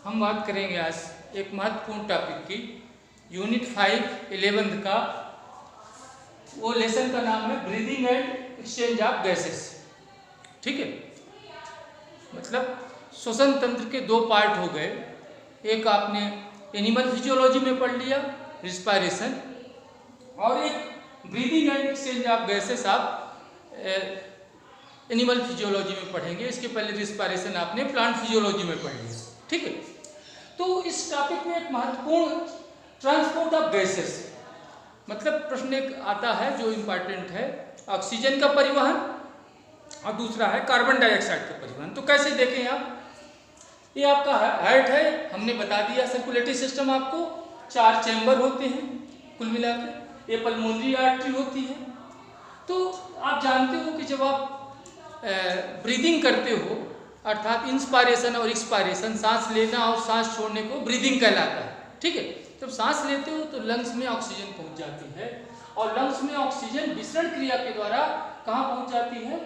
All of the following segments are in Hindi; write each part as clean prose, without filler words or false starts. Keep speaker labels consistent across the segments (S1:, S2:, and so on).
S1: हम बात करेंगे आज एक महत्वपूर्ण टॉपिक की, यूनिट 5 11th का। वो लेसन का नाम है breathing and exchange of gases. ठीक है, मतलब श्वसन तंत्र के दो पार्ट हो गए। एक आपने एनिमल फिजियोलॉजी में पढ़ लिया, रिस्पायरेशन, और एक breathing and exchange of gases आप एनिमल फिजियोलॉजी में पढ़ेंगे। इसके पहले रिस्पायरेशन आपने प्लांट फिजियोलॉजी में पढ़ लिया। ठीक है, तो इस टॉपिक में एक महत्वपूर्ण ट्रांसपोर्ट ऑफ गैसेस, मतलब प्रश्न एक आता है जो इम्पॉर्टेंट है, ऑक्सीजन का परिवहन और दूसरा है कार्बन डाइऑक्साइड का परिवहन। तो कैसे देखें आप, ये आपका हार्ट है, हमने बता दिया सर्कुलेटरी सिस्टम आपको 4 चैम्बर होते हैं कुल मिलाकर, ये पल्मोनरी आर्टरी होती है। तो आप जानते हो कि जब आप ब्रीदिंग करते हो, अर्थात इंस्पायरेशन और एक्सपायरेशन, सांस लेना और सांस छोड़ने को ब्रीदिंग कहलाता है। ठीक है, जब सांस लेते हो तो लंग्स में ऑक्सीजन पहुंच जाती है, और लंग्स में ऑक्सीजन विसरण क्रिया के द्वारा कहाँ पहुंच जाती है,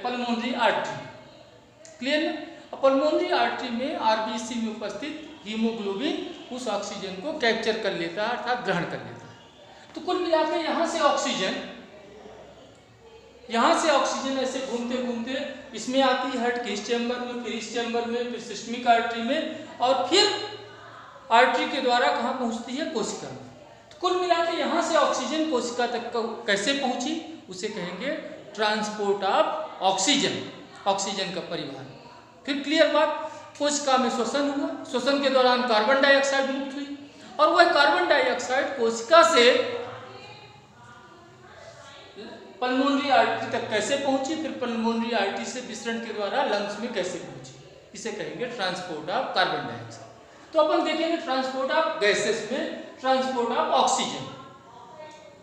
S1: पल्मोनरी आर्टरी। क्लियर ना? पल्मोनरी आर्टरी में आरबीसी में उपस्थित हीमोग्लोबिन उस ऑक्सीजन को कैप्चर कर लेता है, अर्थात ग्रहण कर लेता है। तो कुल मिलाकर यहाँ से ऑक्सीजन ऐसे घूमते घूमते इसमें आती है हार्ट के इस चैम्बर में, फिर इस चैम्बर में, फिर सिस्टमिक आर्टरी में, और फिर आर्टरी के द्वारा कहाँ पहुँचती है, कोशिका में। तो कुल मिलाकर यहाँ से ऑक्सीजन कोशिका तक कैसे पहुँची, उसे कहेंगे ट्रांसपोर्ट ऑफ ऑक्सीजन, ऑक्सीजन का परिवहन। फिर क्लियर बात, कोशिका में श्वसन हुआ, श्वसन के दौरान कार्बन डाइऑक्साइड मुक्त हुई, और वह कार्बन डाइऑक्साइड कोशिका से पल्मोनरी आर्टरी तक कैसे पहुंची, फिर पल्मोनरी आर्टरी से विसरण के द्वारा लंग्स में कैसे पहुंची, इसे कहेंगे ट्रांसपोर्ट ऑफ कार्बन डाइऑक्साइड। तो अपन देखेंगे ट्रांसपोर्ट ऑफ गैसेस में ट्रांसपोर्ट ऑफ ऑक्सीजन।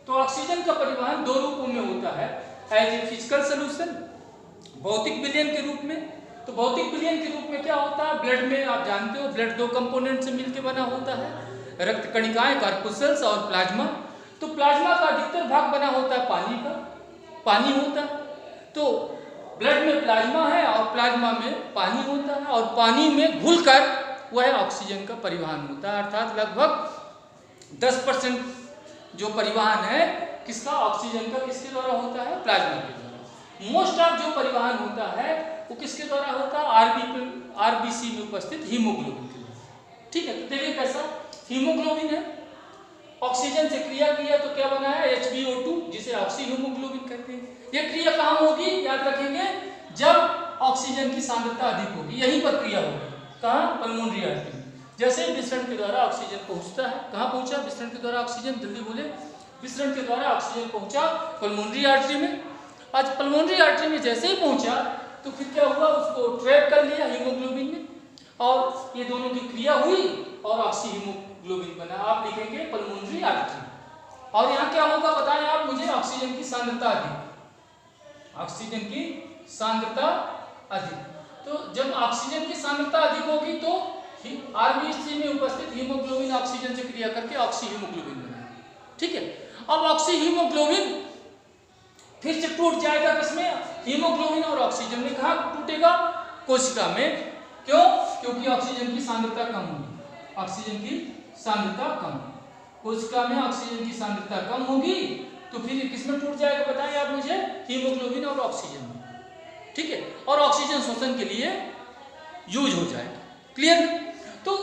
S1: तो ऑक्सीजन का परिवहन दो रूपों में होता है, एज ए फिजिकल सोल्यूशन, भौतिक विलयन के रूप में। तो भौतिक विलयन के रूप में क्या होता है, ब्लड में आप जानते हो ब्लड दो कंपोनेंट से मिलकर बना होता है, रक्त कणिकाएं, कॉर्पुसल्स और प्लाज्मा। तो प्लाज्मा का अधिकतर भाग बना होता है पानी होता है। तो ब्लड में प्लाज्मा है और प्लाज्मा में पानी होता है, और पानी में घुलकर वह ऑक्सीजन का परिवहन होता है, अर्थात लगभग 10% जो परिवहन है किसका, ऑक्सीजन का, किसके द्वारा होता है, प्लाज्मा के द्वारा। मोस्ट ऑफ जो परिवहन होता है वो किसके द्वारा होता है, आरबीसी में उपस्थित हीमोग्लोबिन के द्वारा। ठीक है, तो देखिए कैसा हीमोग्लोबिन है, ऑक्सीजन से क्रिया किया तो क्या बना है, HbO2, जिसे ऑक्सी हीमोग्लोबिन कहते हैं। यह क्रिया कहाँ होगी, याद रखेंगे, जब ऑक्सीजन की सांद्रता अधिक होगी, यहीं पर क्रिया होगी, कहाँ, पल्मोनरी आर्टरी में। जैसे विसरण के द्वारा ऑक्सीजन पहुंचता है, कहाँ पहुंचा, विसरण के द्वारा ऑक्सीजन, जल्दी बोले, विसरण के द्वारा ऑक्सीजन पहुंचा पल्मोनरी आर्टरी में। आज पल्मोनरी आर्टरी में जैसे ही पहुंचा तो फिर क्या हुआ, उसको ट्रैप कर लिया हीमोग्लोबिन ने, और ये दोनों की क्रिया हुई और ऑक्सी हीमोग्लोबिन बना। आप लिखेंगे पल्मोनरी आर्टरी। और यहाँ क्या होगा बताएं आप मुझे, ऑक्सीजन की सांद्रता अधिक, ऑक्सीजन की सांद्रता अधिक। तो जब ऑक्सीजन की सांद्रता अधिक होगी तो आरबीसी में उपस्थित हीमोग्लोबिन ऑक्सीजन से क्रिया करके ऑक्सी हीमोग्लोबिन बना। ठीक है, अब ऑक्सी हीमोग्लोबिन फिर से टूट जाएगा किसमें, हीमोग्लोबिन और ऑक्सीजन में। कहाँ टूटेगा, कोशिका में। क्यों, क्योंकि ऑक्सीजन की सांद्रता कम होगी, ऑक्सीजन की सांद्रता कम, कोशिका में ऑक्सीजन की सांद्रता कम होगी, तो फिर किसमें टूट जाएगा बताएं आप मुझे, हीमोग्लोबिन और ऑक्सीजन में। ठीक है, और ऑक्सीजन श्वसन के लिए यूज हो जाएगा। क्लियर? तो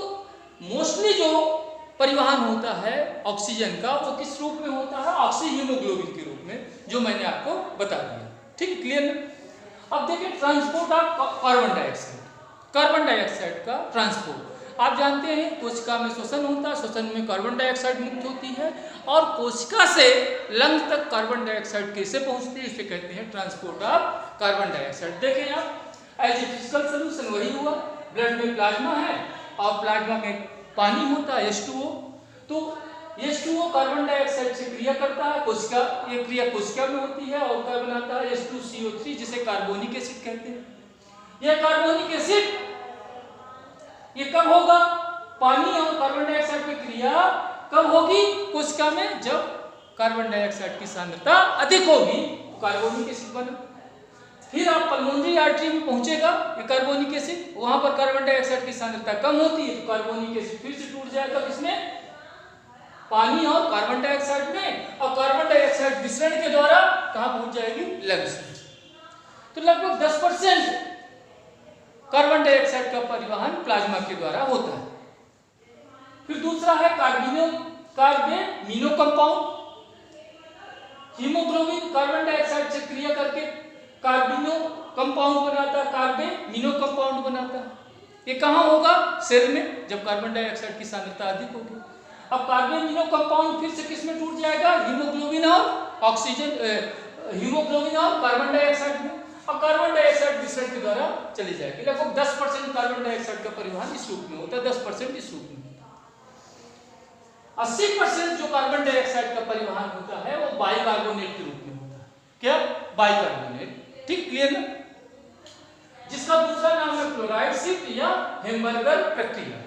S1: मोस्टली जो परिवहन होता है ऑक्सीजन का वो किस रूप में होता है, ऑक्सी हीमोग्लोबिन के रूप में, जो मैंने आपको बता दिया। ठीक, क्लियर? अब देखिए transport of carbon dioxide, carbon dioxide का ट्रांसपोर्ट। आप जानते हैं कोशिका में श्वसन होता है, श्वसन में कार्बन डाइऑक्साइड मुक्त होती है, और कोशिका से लंग तक कार्बन डाइऑक्साइड कैसे पहुंचती है, इसे कहते हैं ट्रांसपोर्ट ऑफ कार्बन डाइऑक्साइड। देखें आप, एज ए फिजिकल सोल्यूशन वही हुआ, ब्लड में प्लाज्मा है और प्लाज्मा में पानी होता है, H2O। तो H2O कार्बन डाइऑक्साइड से क्रिया करता है, कोशिका, ये क्रिया कोशिका में होती है, और क्या बनाता है, H2CO3, जिसे कार्बोनिक एसिड कहते हैं। यह कार्बोनिक एसिड ये कब होगा, पानी और कार्बन डाइऑक्साइड की क्रिया कब होगी कोशिका में, जब कार्बन डाइऑक्साइड की सांद्रता अधिक होगी, तो कार्बोनिक एसिड बना। फिर आप पल्मोनरी आर्टरी में पहुंचेगा ये कार्बोनिक एसिड, वहां पर कार्बन डाइऑक्साइड की सांद्रता कम होती है तो कार्बोनिक एसिड फिर से टूट जाएगा किसमें, पानी और कार्बन डाइऑक्साइड में, और कार्बन डाइऑक्साइड विसरण के द्वारा कहां पहुंच जाएगी, लंग्स में। तो लगभग 10% कार्बन डाइऑक्साइड का परिवहन प्लाज्मा के द्वारा होता है। फिर दूसरा है कार्बेमिनो कंपाउंड। हीमोग्लोबिन कार्बन डाइऑक्साइड से क्रिया करके कार्बिनो कंपाउंड बनाता है, कार्बेमिनो कंपाउंड बनाता है। ये कहाँ होगा, सेल में, जब कार्बन डाइऑक्साइड की सांद्रता अधिक होगी। अब कार्बेमिनो कंपाउंड फिर से किस में टूट जाएगा, हीमोग्लोबिन और ऑक्सीजन, हीमोग्लोबिन और कार्बन डाइऑक्साइड में, और कार्बन डाइऑक्साइड विसरण के द्वारा चली जाएगी। लगभग 10% कार्बन डाइऑक्साइड का परिवहन इस रूप में होता है, 10% इस रूप में। 80% जो कार्बन डाइऑक्साइड का परिवहन होता है वो बाइकार्बोनेट के रूप में होता है। क्या, बाइकार्बोनेट, ठीक, क्लियर ना, जिसका दूसरा नाम है क्लोराइड शिफ्ट या हेम्बर्गर प्रक्रिया।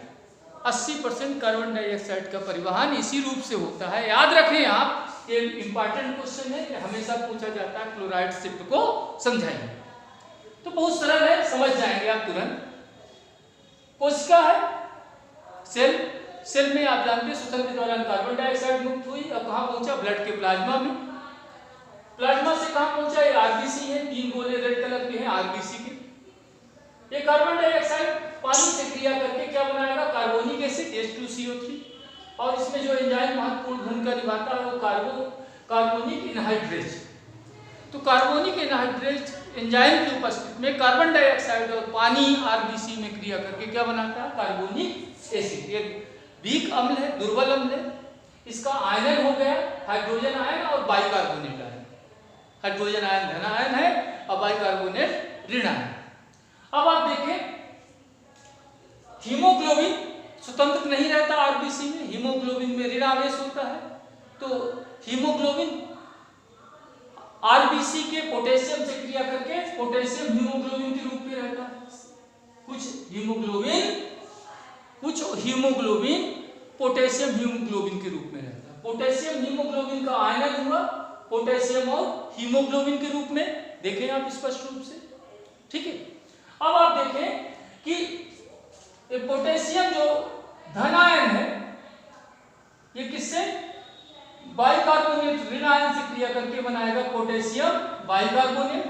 S1: 80% कार्बन डाइऑक्साइड का परिवहन इसी रूप से होता है। याद रखें आप, ये इंपॉर्टेंट क्वेश्चन है, हमेशा पूछा जाता है, क्लोराइड शिफ्ट को समझाएंगे तो बहुत सरल है, समझ जाएंगे आप तुरंत। कोशिका है, सेल में आप जानते हैं श्वसन के दौरान कार्बन डाइऑक्साइड मुक्त हुई, अब कहां पहुंचा, ब्लड के प्लाज्मा में। प्लाज्मा से कहां पहुंचा, ये आरबीसी है, 3 गोले रेड कलर के हैं आरबीसी के। ये कार्बन डाइऑक्साइड पानी से क्रिया करके क्या बनाएगा, कार्बोनिक एसिड H2CO3, और इसमें जो एंजाइम महत्वपूर्ण भूमिका निभाता है वो कार्बोनिक एनहाइड्रेज। तो कार्बोनिक एनहाइड्रेज एंजाइम की उपस्थिति में कार्बन डाइऑक्साइड और पानी आरबीसी में क्रिया करके क्या बनाता है, कार्बोनिक एसिड। ये वीक अम्ल है, दुर्बल अम्ल है, इसका आयन हो गया हाइड्रोजन आयन और बाइकार्बोनेट आयन। हाइड्रोजन आयन धन आयन है और बाइकार्बोनेट ऋण आयन। अब आप देखें, हीमोग्लोबिन स्वतंत्र नहीं रहता आरबीसी में, हीमोग्लोबिन में ऋण आवेश होता है। तो हीमोग्लोबिन आरबीसी के पोटेशियम से क्रिया करके पोटेशियम हीमोग्लोबिन के रूप में रहता है। कुछ हीमोग्लोबिन पोटेशियम हीमोग्लोबिन के रूप में रहता है। पोटेशियम हीमोग्लोबिन का आयनन हुआ पोटेशियम और हीमोग्लोबिन के रूप में, देखें आप स्पष्ट रूप से, ठीक है। अब आप देखें कि पोटेशियम जो धन आयन है ये किससे, बाइकार्बोनेट ऋण आयन से क्रिया करके बनाएगा पोटेशियम बाइकार्बोनेट,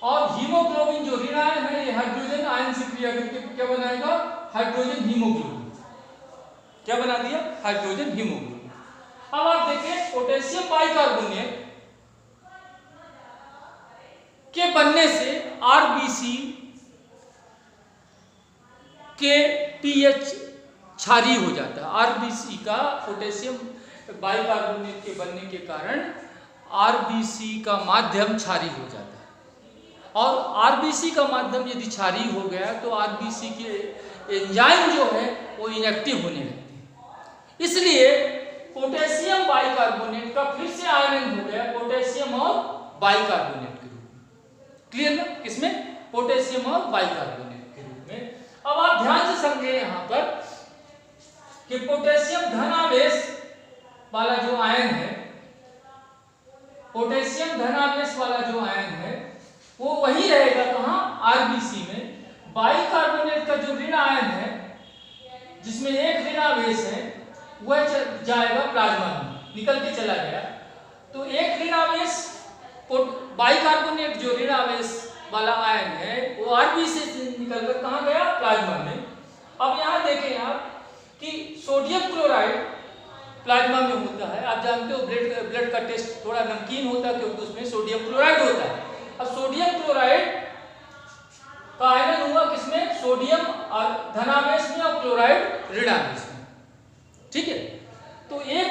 S1: और हीमोग्लोबिन जो ऋण आयन है ये हाइड्रोजन आयन से क्रिया करके क्या बनाएगा, हाइड्रोजन हीमोग्लोबिन। क्या बना दिया, हाइड्रोजन हीमोग्लोबिन। अब आप देखें, पोटेशियम बाइकार्बोनेट के बनने से आरबीसी के पीएच क्षारीय हो जाता है। आरबीसी का पोटेशियम बाइकार्बोनेट के बनने के कारण आरबीसी का माध्यम क्षारीय हो जाता है, और आरबीसी का माध्यम यदि क्षारीय हो गया तो आरबीसी के एंजाइम जो है वो इनएक्टिव होने लगते हैं। इसलिए पोटेशियम बाइकार्बोनेट का फिर से आयनन हो गया पोटेशियम और बाइकार्बोनेट के रूप में। क्लियर ना, किसमें, पोटेशियम और बाइकार्बोनेट के रूप में। अब आप ध्यान से समझे यहां पर कि पोटेशियम धनावेश वाला जो आयन है, पोटेशियम धनावेश वाला जो आयन है वो वही रहेगा कहां, आरबीसी में। बाइकार्बोनेट का जो ऋण आयन है जिसमें एक ऋणावेश है वह जाएगा प्लाज्मा में, निकल के चला गया। तो एक ऋणावेश बाइकार्बोनेट जो ऋणावेश वाला आयन है वो आरबीसी से निकलकर कहां गया, प्लाज्मा में। अब यहां देखें आप कि सोडियम क्लोराइड प्लाज्मा में होता है। आप जानते हो ब्लड का टेस्ट थोड़ा नमकीन होता है क्योंकि उसमें सोडियम क्लोराइड होता है। अब सोडियम क्लोराइड का आयनन हुआ किसमें, सोडियम धनावेश में और क्लोराइड ऋणावेश में, ठीक है। तो एक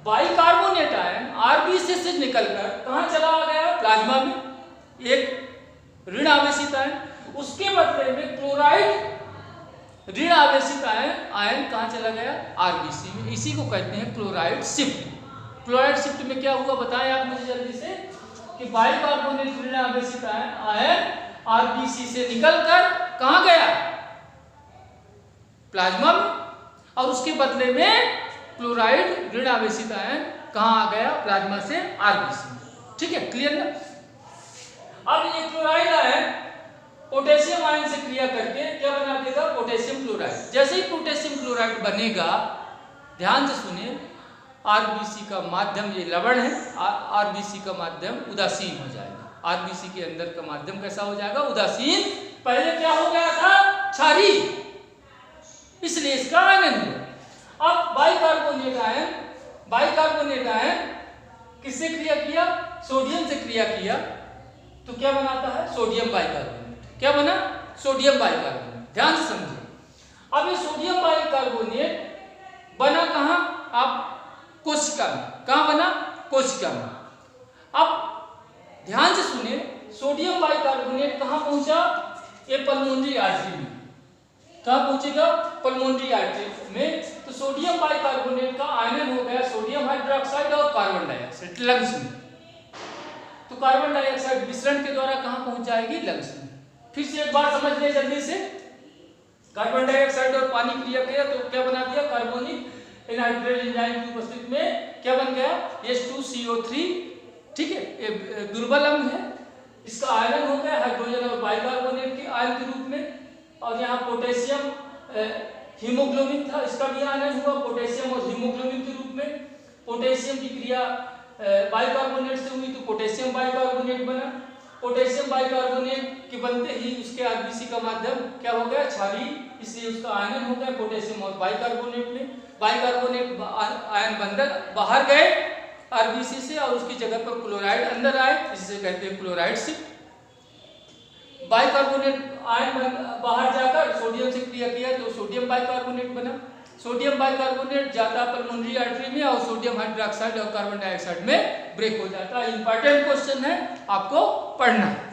S1: बाइकार्बोनेट आयन आरबीसी से निकलकर कहां चला गया, प्लाज्मा में, एक ऋण आवेशित आयन। उसके बदले में क्लोराइड ऋण आवेशित आयन कहां चला गया, आरबीसी में। इसी को कहते हैं क्लोराइड शिफ्ट। क्लोराइड शिफ्ट में क्या हुआ बताएं आप मुझे जल्दी से, कि बाइकार्बोनेट ऋण आवेशित आयन आरबीसी से निकलकर कहां गया, प्लाज्मा में, और उसके बदले में क्लोराइड ऋण आवेशित आयन कहां आ गया, प्लाज्मा से आरबीसी में। ठीक है, क्लियर ना। अब ये क्लोराइड आयन पोटेशियम आयन से क्रिया करके क्या बना देगा, पोटेशियम क्लोराइड। जैसे ही पोटेशियम क्लोराइड बनेगा, ध्यान से सुनिए, आरबीसी का माध्यम, ये लवण है, आरबीसी का माध्यम उदासीन हो जाएगा। आरबीसी के अंदर का माध्यम कैसा हो जाएगा, उदासीन। पहले क्या हो गया था, क्षारीय, इसलिए इसका आयन हुआ। अब बाइकार्बोनेट आयन, बाइकार्बोनेट आयन किससे क्रिया किया, सोडियम से क्रिया किया, तो क्या बनाता है, सोडियम बाइकार्बोनेट। क्या बना, सोडियम बाइकार्बोनेट। ध्यान से समझिए, अब ये सोडियम बाइकार्बोनेट बना कहां, आप कोशिका में, कहां बना, कोशिका में। अब ध्यान से सुनिए, सोडियम बाइकार्बोनेट कहां पहुंचा, ये पल्मोनरी आर्टरी में। कहां पहुंचेगा, पल्मोनरी आर्टरी में। तो सोडियम बाइकार्बोनेट का आयनन हो गया सोडियम हाइड्रोक्साइड और कार्बन डाइऑक्साइड लंग्स में। तो कार्बन डाइऑक्साइड विसरण के द्वारा कहां पहुंच जाएगी, लंग्स में। फिर से एक बार समझ ले जल्दी से, कार्बन डाइऑक्साइड और पानी क्रिया किया तो क्या बना दिया, कार्बोनिक एनहाइड्रेट एंजाइम की उपस्थिति में क्या बन गया, H2CO3। ठीक है, ये दुर्बल अम्ल है, इसका आयरन हो गया हाइड्रोजन और बाइकार्बोनेट के आयन के रूप में। और यहाँ पोटेशियम हीमोग्लोबिन था, इसका भी आयन हुआ पोटेशियम और हीमोग्लोबिन के रूप में। पोटेशियम की क्रिया बाइकार्बोनेट से हुई तो पोटेशियम बाइकार्बोनेट बना। पोटेशियम बाइकार्बोनेट के बनते ही उसके आरबीसी का माध्यम क्या हो गया, क्षारीय, इसलिए उसका आयन हो गया पोटेशियम और बाइकार्बोनेट में। बाइकार्बोनेट आयन बंधन बाहर गए आरबीसी से और उसकी जगह पर क्लोराइड अंदर आए, जिसे कहते हैं क्लोराइड से। बाइकार्बोनेट आयन बाहर जाकर सोडियम से क्रिया किया तो सोडियम बाइकार्बोनेट बना। सोडियम बाइकार्बोनेट जाता पल्मोनरी आर्टरी में और सोडियम हाइड्रोक्साइड और कार्बन डाइऑक्साइड में ब्रेक हो जाता है। इंपॉर्टेंट क्वेश्चन है, आपको पढ़ना है।